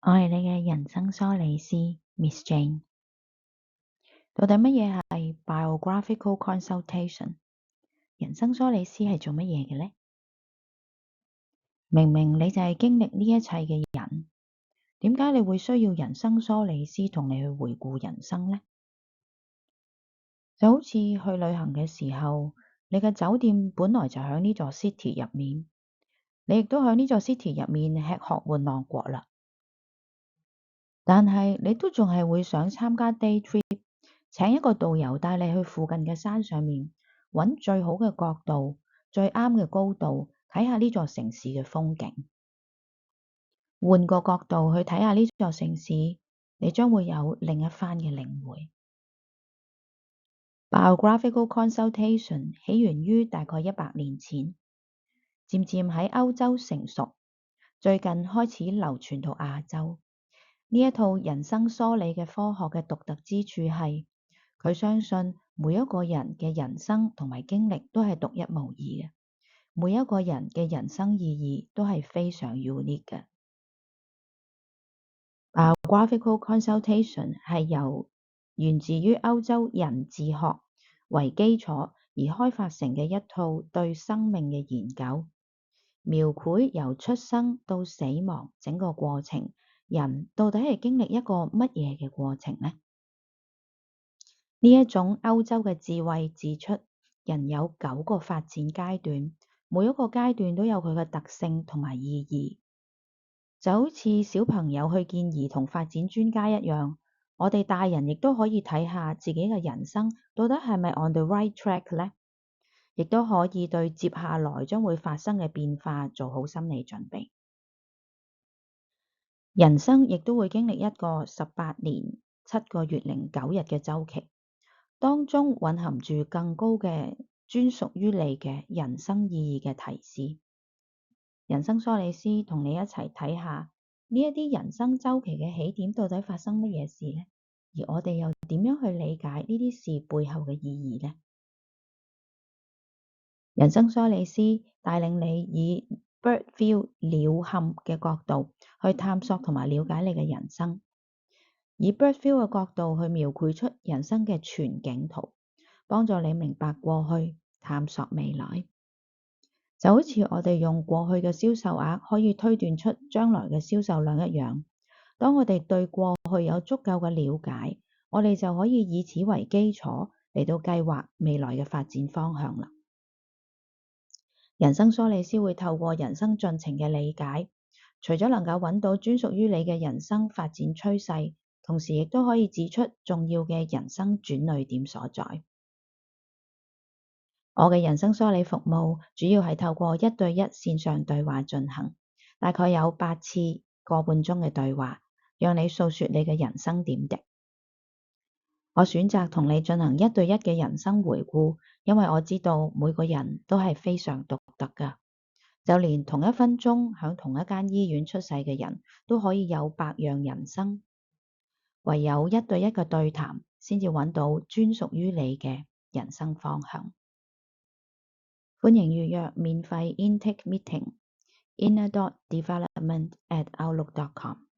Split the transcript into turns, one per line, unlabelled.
我係你嘅人生梳理師 Miss Jane。到底乜嘢係 biographical consultation？ 人生梳理師係做乜嘢嘅呢？明明你就係經歷呢一切嘅人，點解你會需要人生梳理師同你去回顧人生呢？就好似去旅行嘅時候，你嘅酒店本來就喺呢座 city 入面，你亦都喺呢座 city 入面吃喝玩樂過啦。但係你都仲係會想參加 day trip，請一個導遊帶你去附近嘅山上面，揾最好嘅角度、最啱嘅高度，睇下呢座城市嘅風景。換個角度去睇下呢座城市，你將會有另一番嘅領會。Biographical consultation 起源於大概100年前，漸漸喺歐洲成熟，最近開始流傳到亞洲。呢一套人生梳理嘅科學嘅獨特之處係，佢相信每一個人嘅人生同埋經歷都係獨一無二嘅，每一個人嘅人生意義都係非常 unique 嘅。Biographical consultation 係由源自於歐洲人智學為基礎而開發成嘅一套對生命嘅研究，描繪由出生到死亡整個過程，人到底係經歷一個乜嘢嘅過程呢？呢一種歐洲嘅智慧指出，人有9個發展階段，每一個階段都有佢嘅特性同埋意義。就好似小朋友去見兒童發展專家一樣，我哋大人亦都可以睇下自己嘅人生到底係咪 on the right track 呢？亦都可以對接下來將會發生嘅變化做好心理準備。人生亦都會經歷一個18年7個月0 9日嘅週期，當中蘊含住更高嘅專屬於你嘅人生意義嘅提示。人生梳理師同你一齊睇下呢一啲人生週期嘅起點到底發生乜嘢事呢？而我哋又點樣去理解呢啲事背後嘅意義呢？人生梳理師帶領你以 bird view 鳥瞰嘅角度去探索同埋了解你嘅人生，以 bird view 嘅角度去描繪出人生嘅全景圖，幫助你明白過去，探索未來。就好似我哋用過去嘅銷售額可以推斷出將來嘅銷售量一樣，當我哋對過去有足夠嘅了解，我哋就可以以此為基礎嚟到計劃未來嘅發展方向啦。人生梳理師會透過人生進程嘅理解，除咗能夠揾到專屬於你嘅人生發展趨勢，同時亦都可以指出重要嘅人生轉捩點所在。我嘅人生梳理服務主要係透過1對1線上對話進行，大概有8次個半鐘嘅對話，讓你訴說你嘅人生點滴。我選擇同你進行1對1嘅人生回顧，因為我知道每個人都係非常獨特㗎，就連同一分鐘響同一間醫院出世嘅人都可以有百樣人生，唯有1對1嘅對談先至揾到專屬於你嘅人生方向。歡迎預約免費 intake meeting inner.development@outlook.com。